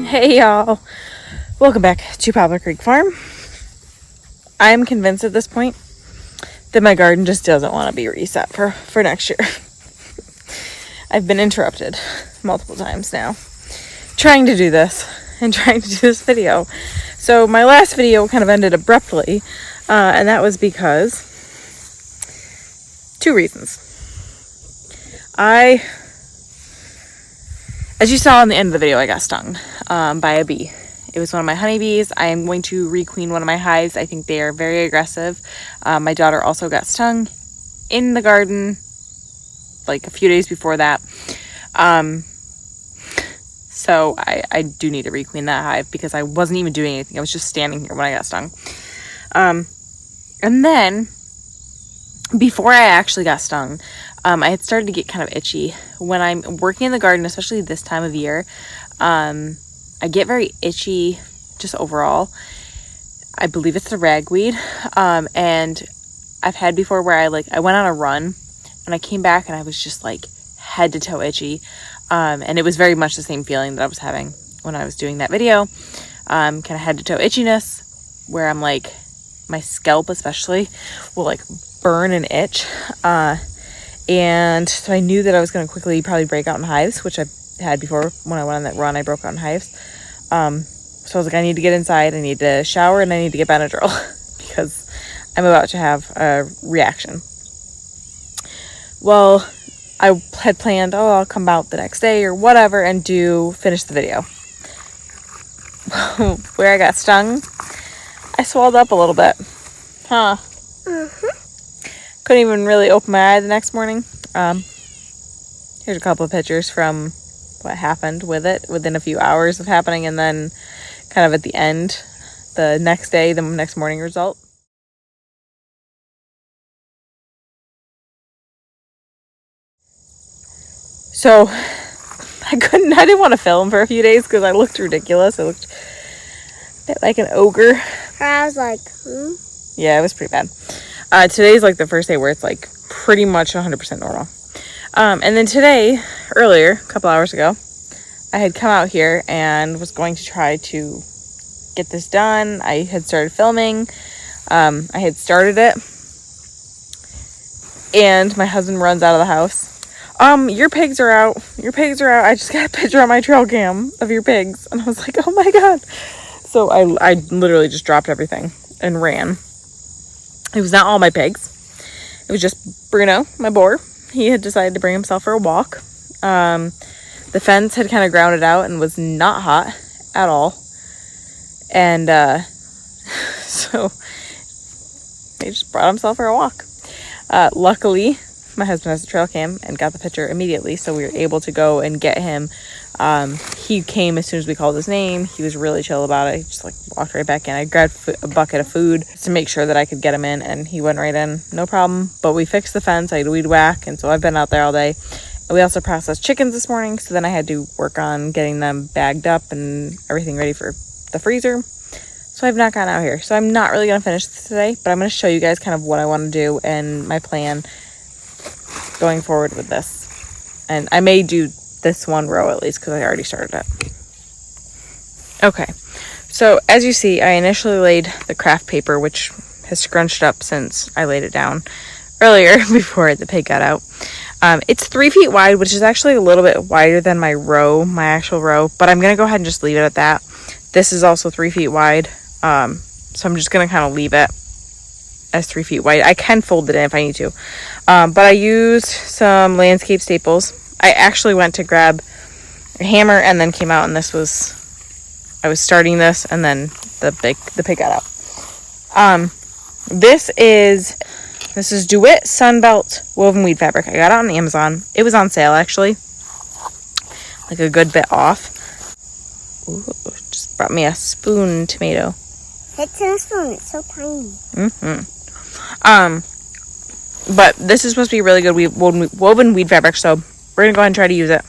Hey y'all, welcome back to Poplar Creek Farm. I'm convinced at this point that my garden just doesn't want to be reset for next year. I've been interrupted multiple times now trying to do this video. So my last video kind of ended abruptly, and that was because two reasons. As you saw in the end of the video, I got stung by a bee. It was one of my honeybees. I am going to requeen one of my hives. I think they are very aggressive. My daughter also got stung in the garden like a few days before that. So I do need to requeen that hive because I wasn't even doing anything. I was just standing here when I got stung. And then before I actually got stung, I had started to get kind of itchy. When I'm working in the garden, especially this time of year, I get very itchy just overall. I believe it's the ragweed. And I've had before where I went on a run and I came back and I was just like head to toe itchy. And it was very much the same feeling that I was having when I was doing that video. Kind of head to toe itchiness where I'm like, my scalp especially will like burn and itch. And so I knew that I was going to quickly probably break out in hives, which I had before when I went on that run. I broke out in hives. So I was like, I need to get inside. I need to shower and I need to get Benadryl because I'm about to have a reaction. Well, I had planned, I'll come out the next day or whatever and finish the video. Where I got stung, I swelled up a little bit. Huh. Couldn't even really open my eye the next morning. Here's a couple of pictures from what happened with it within a few hours of happening, and then kind of at the end, the next day, the next morning result. So I didn't want to film for a few days because I looked ridiculous. I looked a bit like an ogre. I was like, Yeah, it was pretty bad. Today's like the first day where it's like pretty much 100% normal. And then today, earlier, a couple hours ago, I had come out here and was going to try to get this done. I had started filming. I had started it. And my husband runs out of the house. Your pigs are out. I just got a picture on my trail cam of your pigs. And I was like, oh my God. So I literally just dropped everything and ran. It was not all my pigs. It was just Bruno, my boar. He had decided to bring himself for a walk. The fence had kind of grounded out and was not hot at all. And so he just brought himself for a walk. Luckily, my husband has a trail cam and got the picture immediately, so we were able to go and get him. He came as soon as we called his name. He was really chill about it. He just like walked right back in. I grabbed a bucket of food to make sure that I could get him in, and he went right in, no problem. But we fixed the fence. I had weed whack, and so I've been out there all day. And we also processed chickens this morning, so then I had to work on getting them bagged up and everything ready for the freezer. So I've not gone out here. So I'm not really going to finish this today, but I'm going to show you guys kind of what I want to do and my plan going forward with this. And I may do this one row at least because I already started it. Okay, so as you see, I initially laid the craft paper, which has scrunched up since I laid it down earlier before the pig got out. It's 3 feet wide, which is actually a little bit wider than my actual row, but I'm going to go ahead and just leave it at that. This is also 3 feet wide, so I'm just going to kind of leave it as 3 feet wide. I can fold it in if I need to, but I used some landscape staples. I actually went to grab a hammer and then came out, and I was starting this, and then the pig got out. This is DeWitt Sunbelt woven weed fabric. I got it on Amazon. It was on sale actually, like a good bit off. Ooh, just brought me a spoon tomato. It's in a spoon. It's so tiny. But this is supposed to be really good woven weed fabric, so we're gonna go ahead and try to use it.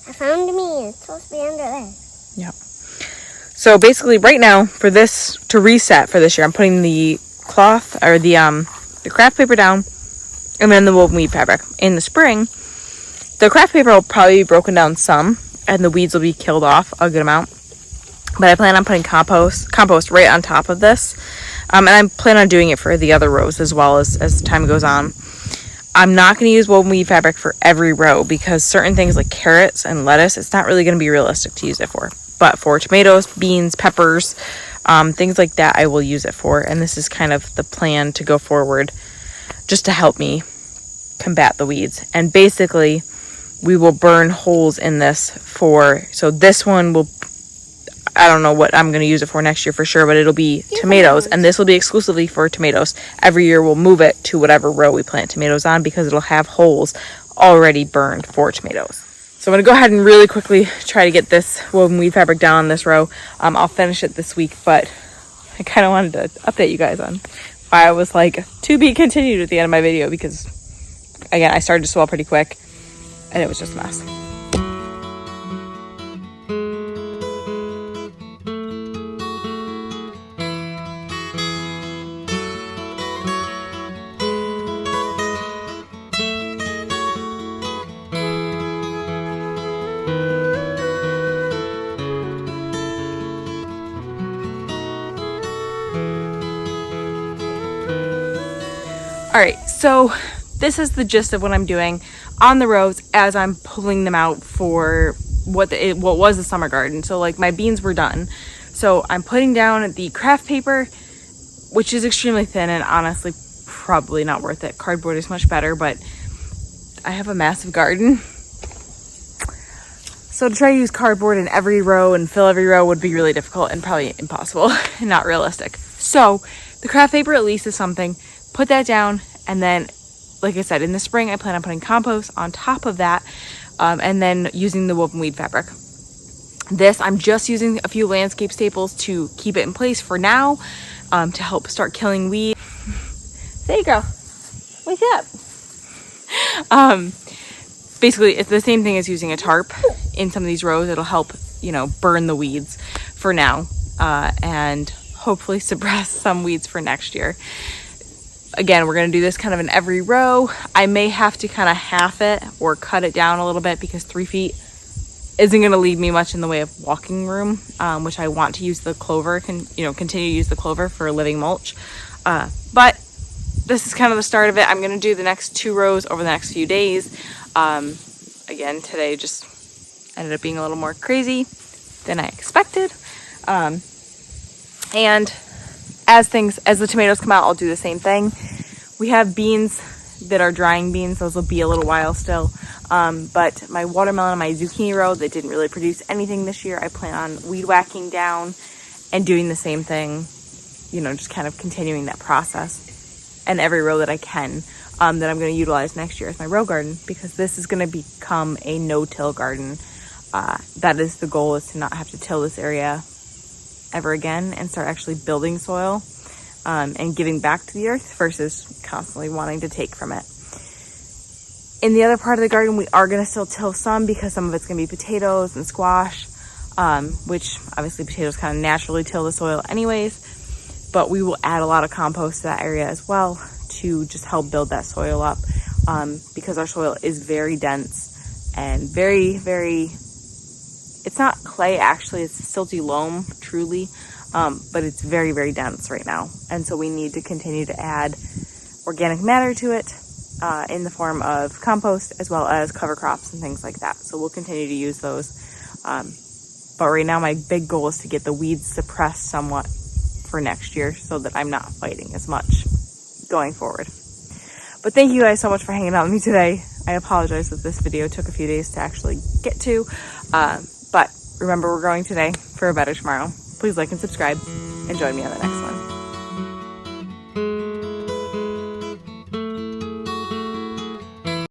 I found me. It's supposed to be under there. Yeah. So basically, right now for this to reset for this year, I'm putting the cloth or the craft paper down, and then the woven weed fabric. In the spring, the craft paper will probably be broken down some. and the weeds will be killed off a good amount. But I plan on putting compost right on top of this. And I plan on doing it for the other rows as well as time goes on. I'm not going to use woven weed fabric for every row because certain things like carrots and lettuce, it's not really going to be realistic to use it for. But for tomatoes, beans, peppers, things like that, I will use it for. And this is kind of the plan to go forward just to help me combat the weeds. And basically, we will burn holes in this so this one will, I don't know what I'm going to use it for next year for sure, but it'll be tomatoes, and this will be exclusively for tomatoes. Every year we'll move it to whatever row we plant tomatoes on because it'll have holes already burned for tomatoes. So I'm going to go ahead and really quickly try to get this woven weed fabric down on this row. I'll finish it this week, but I kind of wanted to update you guys on why I was like, to be continued at the end of my video, because again, I started to swell pretty quick and it was just a mess. All right, so this is the gist of what I'm doing on the rows as I'm pulling them out for what was the summer garden. So like my beans were done. So I'm putting down the craft paper, which is extremely thin and honestly probably not worth it. Cardboard is much better, but I have a massive garden. So to try to use cardboard in every row and fill every row would be really difficult and probably impossible and not realistic. So the craft paper at least is something. Put that down, and then, like I said, in the spring I plan on putting compost on top of that, and then using the woven weed fabric. This, I'm just using a few landscape staples to keep it in place for now, to help start killing weeds. There you go. What's up? Basically, it's the same thing as using a tarp in some of these rows. It'll help, burn the weeds for now, and hopefully suppress some weeds for next year. Again, we're going to do this kind of in every row. I may have to kind of half it or cut it down a little bit because 3 feet isn't going to leave me much in the way of walking room, which I want to use the clover, continue to use the clover for living mulch. But this is kind of the start of it. I'm going to do the next 2 rows over the next few days. Again, today just ended up being a little more crazy than I expected. And as the tomatoes come out, I'll do the same thing. We have beans that are drying beans. Those will be a little while still. But my watermelon and my zucchini row that didn't really produce anything this year, I plan on weed whacking down and doing the same thing, just kind of continuing that process. And every row that I can, that I'm going to utilize next year as my row garden, because this is going to become a no-till garden. That is the goal, is to not have to till this area ever again and start actually building soil and giving back to the earth versus constantly wanting to take from it. In the other part of the garden, we are going to still till some because some of it's going to be potatoes and squash, which obviously potatoes kind of naturally till the soil anyways, but we will add a lot of compost to that area as well to just help build that soil up, because our soil is very dense and very, very, it's not clay actually, it's silty loam truly, but it's very, very dense right now. And so we need to continue to add organic matter to it in the form of compost as well as cover crops and things like that. So we'll continue to use those. But right now my big goal is to get the weeds suppressed somewhat for next year so that I'm not fighting as much going forward. But thank you guys so much for hanging out with me today. I apologize that this video took a few days to actually get to. But remember, we're growing today for a better tomorrow. Please like and subscribe and join me on the next one.